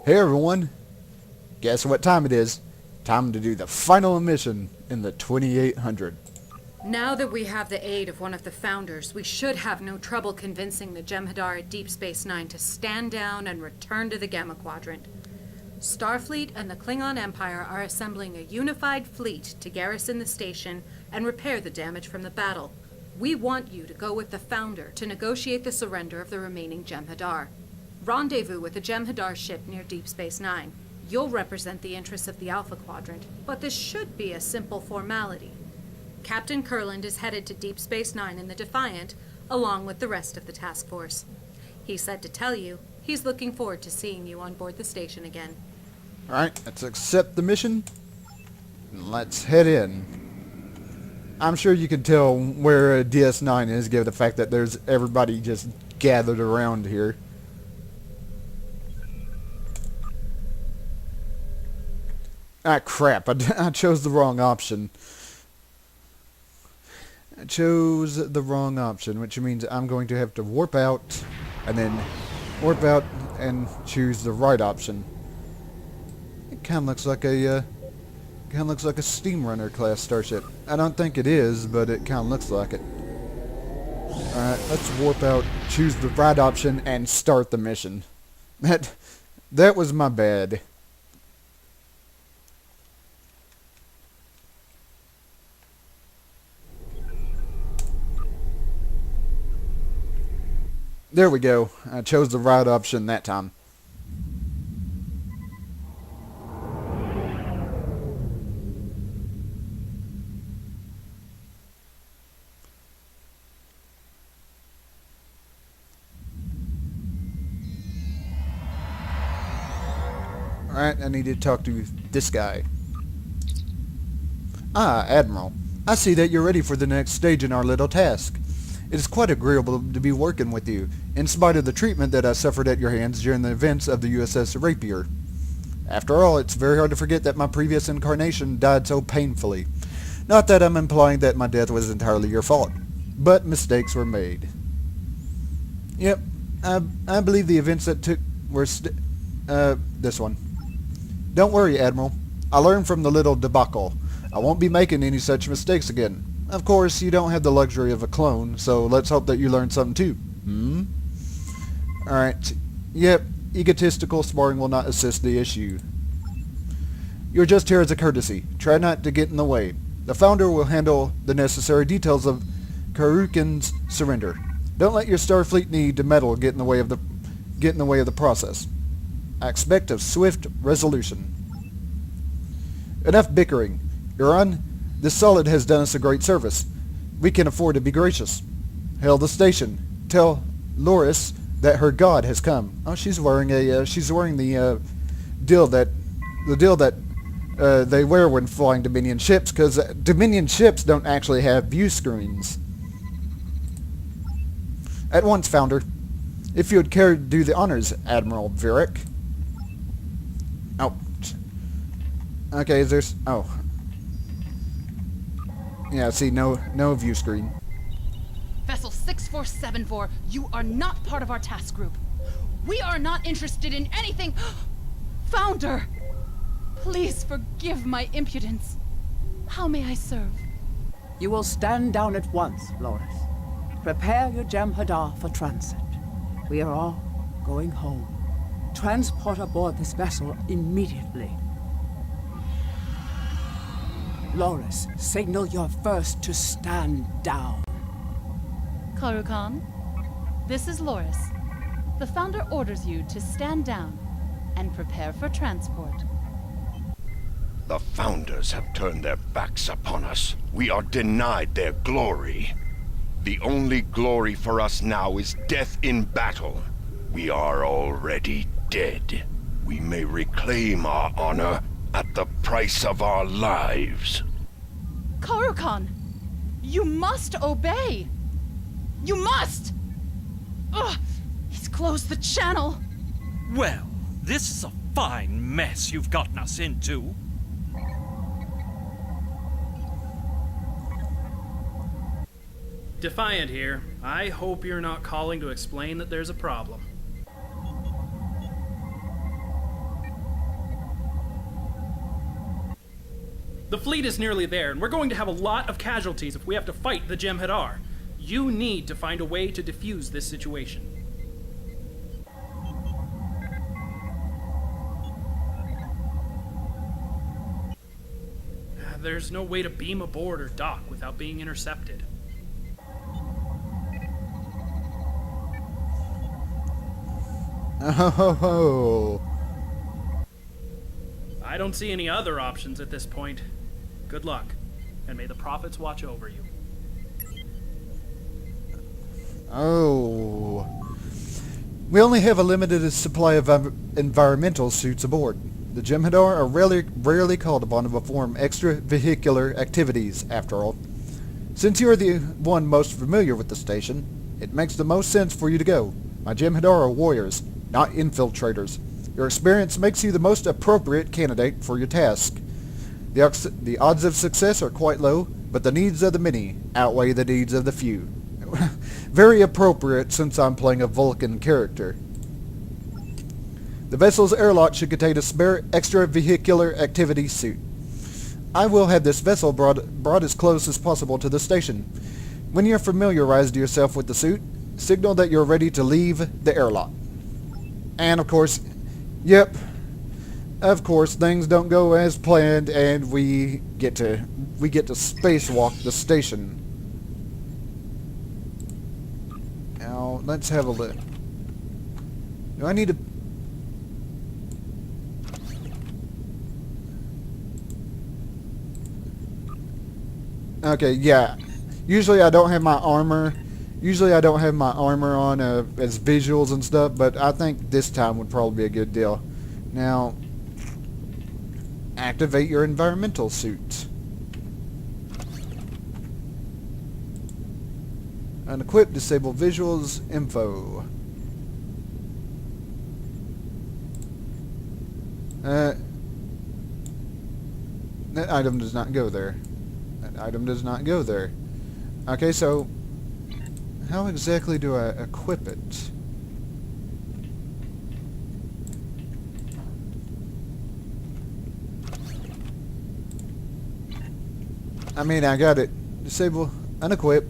Hey everyone, guess what time it is? Time to do the final mission in the 2800. Now that we have the aid of one of the founders, we should have no trouble convincing the Jem'Hadar at Deep Space Nine to stand down and return to the Gamma Quadrant. Starfleet and the Klingon Empire are assembling a unified fleet to garrison the station and repair the damage from the battle. We want you to go with the founder to negotiate the surrender of the remaining Jem'Hadar. Rendezvous with the Jem'Hadar ship near Deep Space Nine. You'll represent the interests of the Alpha Quadrant, but this should be a simple formality. Captain Kurland is headed to Deep Space Nine in the Defiant, along with the rest of the task force. He said to tell you he's looking forward to seeing you on board the station again. Alright, let's accept the mission, and let's head in. I'm sure you can tell where DS9 is, given the fact that there's everybody just gathered around here. Ah, crap. I chose the wrong option. I chose the wrong option, which means I'm going to have to warp out, and then warp out and choose the right option. It kind of looks like a steam runner class starship. I don't think it is, but it kind of looks like it. Alright, let's warp out, choose the right option, and start the mission. That was my bad. There we go. I chose the right option that time. Alright, I need to talk to this guy. Ah, Admiral. I see that you're ready for the next stage in our little task. It is quite agreeable to be working with you, in spite of the treatment that I suffered at your hands during the events of the USS Rapier. After all, it's very hard to forget that my previous incarnation died so painfully. Not that I'm implying that my death was entirely your fault, but mistakes were made. Yep, I believe the events that took were this one. Don't worry, Admiral. I learned from the little debacle. I won't be making any such mistakes again. Of course, you don't have the luxury of a clone, so let's hope that you learn something too. Alright. Yep, egotistical sparring will not assist the issue. You're just here as a courtesy. Try not to get in the way. The Founder will handle the necessary details of Karukin's surrender. Don't let your Starfleet need to meddle get in the way of the process. I expect a swift resolution. Enough bickering. Iran, this solid has done us a great service. We can afford to be gracious. Hail the station. Tell Loriss that her god has come. Oh, she's wearing the deal that they wear when flying Dominion ships, because Dominion ships don't actually have view screens. At once, Founder. If you would care to do the honors, Admiral Virik. Oh. Okay, there's... Oh. Yeah, see, no view screen. Vessel 6474, you are not part of our task group. We are not interested in anything... Founder! Please forgive my impudence. How may I serve? You will stand down at once, Loriss. Prepare your Jem'Hadar for transit. We are all going home. Transport aboard this vessel immediately. Loriss, signal your first to stand down. Karukan, this is Loriss. The Founder orders you to stand down and prepare for transport. The Founders have turned their backs upon us. We are denied their glory. The only glory for us now is death in battle. We are already dead. We may reclaim our honor at the price of our lives. Karukan! You must obey! You must! Ugh! He's closed the channel! Well, this is a fine mess you've gotten us into. Defiant here. I hope you're not calling to explain that there's a problem. The fleet is nearly there, and we're going to have a lot of casualties if we have to fight the Jem'Hadar. You need to find a way to defuse this situation. There's no way to beam aboard or dock without being intercepted. Oh. I don't see any other options at this point. Good luck, and may the prophets watch over you. Oh. We only have a limited supply of environmental suits aboard. The Jem'Hadar are rarely called upon to perform extravehicular activities, after all. Since you are the one most familiar with the station, it makes the most sense for you to go. My Jem'Hadar are warriors, not infiltrators. Your experience makes you the most appropriate candidate for your task. The odds of success are quite low, but the needs of the many outweigh the needs of the few. Very appropriate since I'm playing a Vulcan character. The vessel's airlock should contain a spare extravehicular activity suit. I will have this vessel brought as close as possible to the station. When you're familiarized yourself with the suit, signal that you're ready to leave the airlock. And of course, yep, of course things don't go as planned, and we get to spacewalk the station. Now let's have a look. Do I need to? Okay, yeah. Usually I don't have my armor. Usually I don't have my armor on as visuals and stuff, but I think this time would probably be a good deal. Now, activate your environmental suit. Unequip, disable visuals, info. That item does not go there. That item does not go there. Okay, so how exactly do I equip it? I mean, I got it. Disable, unequip.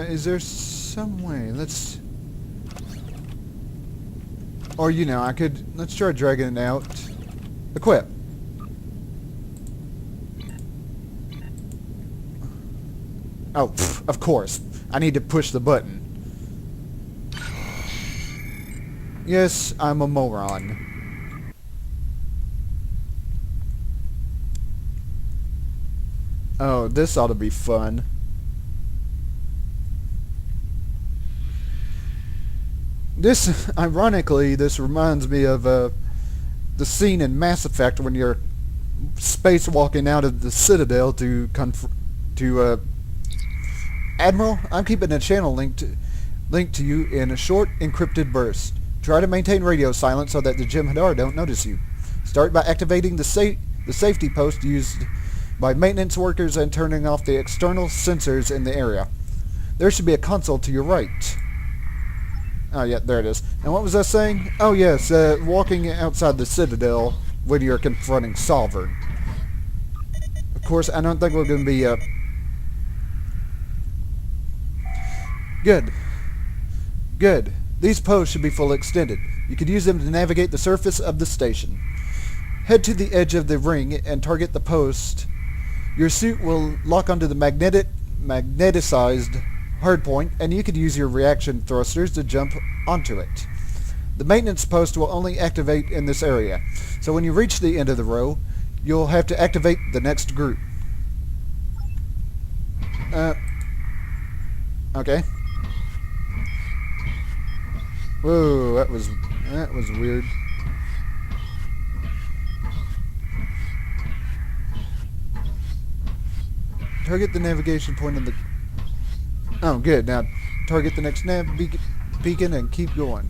Is there some way? Let's... Or, you know, I could... Let's try dragging it out. Equip. Oh, pff, of course. I need to push the button. Yes, I'm a moron. Oh, this ought to be fun. This, ironically, this reminds me of the scene in Mass Effect when you're spacewalking out of the Citadel to Admiral, I'm keeping a channel linked to you in a short encrypted burst. Try to maintain radio silence so that the Jem'Hadar don't notice you. Start by activating the safety post used by maintenance workers and turning off the external sensors in the area. There should be a console to your right. Oh yeah, there it is. And what was I saying? Oh yes, walking outside the Citadel when you're confronting Sovereign. Of course, I don't think we're going to be... Good. Good. These posts should be fully extended. You could use them to navigate the surface of the station. Head to the edge of the ring and target the post. Your suit will lock onto the magneticized hardpoint, and you could use your reaction thrusters to jump onto it. The maintenance post will only activate in this area, so when you reach the end of the row, you'll have to activate the next group. Okay. Whoa, that was weird. Target the navigation point in the... Oh, good. Now, target the next nav beacon and keep going.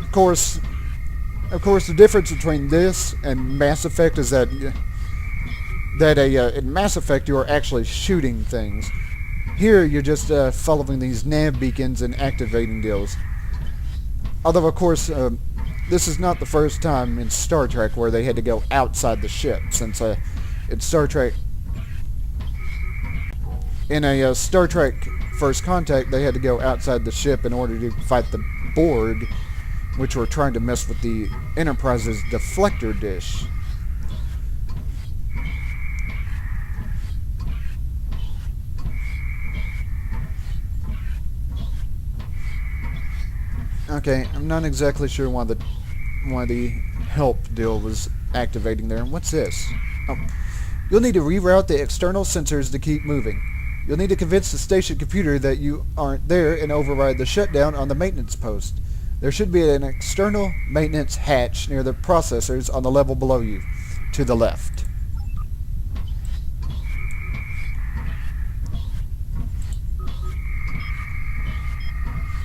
Of course, the difference between this and Mass Effect is that in Mass Effect you are actually shooting things. Here, you're just following these nav beacons and activating deals. Although, of course, this is not the first time in Star Trek where they had to go outside the ship, since in Star Trek... In a Star Trek First Contact, they had to go outside the ship in order to fight the Borg, which were trying to mess with the Enterprise's deflector dish. Okay, I'm not exactly sure why the help deal was activating there. What's this? Oh, you'll need to reroute the external sensors to keep moving. You'll need to convince the station computer that you aren't there and override the shutdown on the maintenance post. There should be an external maintenance hatch near the processors on the level below you, to the left.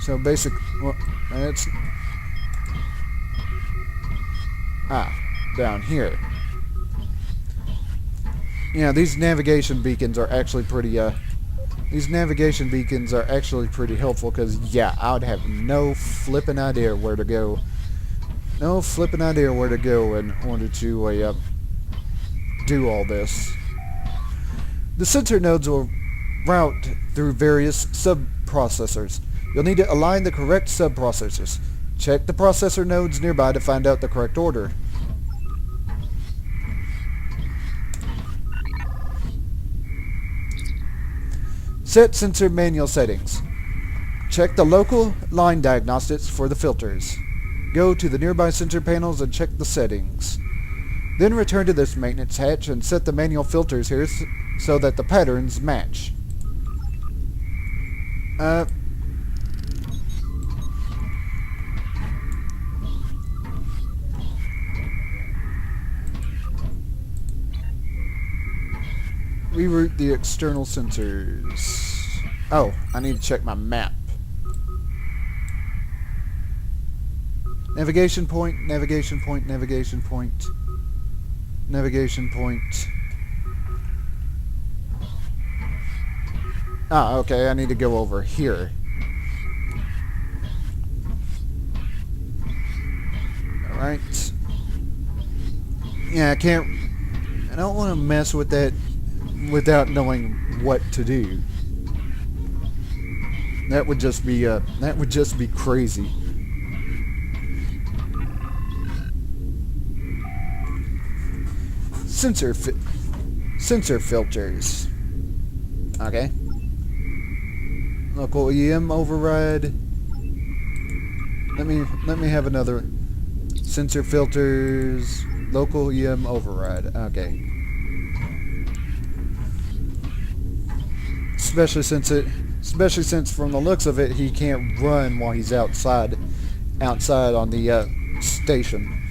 So well, it's... down here. Yeah, these navigation beacons are actually pretty, helpful, because, yeah, I would have no flippin' idea where to go. No flippin' idea where to go in order to, do all this. The sensor nodes will route through various sub-processors. You'll need to align the correct sub-processors. Check the processor nodes nearby to find out the correct order. Set sensor manual settings. Check the local line diagnostics for the filters. Go to the nearby sensor panels and check the settings. Then return to this maintenance hatch and set the manual filters here so that the patterns match. Reroute the external sensors. Oh, I need to check my map. Navigation point, navigation point, navigation point, navigation point. Okay, I need to go over here. Alright. Yeah, I don't want to mess with that without knowing what to do. That would just be crazy. Sensor filters. Okay. Local EM override. Let me have another. Sensor filters. Local EM override. Okay. Especially since from the looks of it, he can't run while he's outside on the station.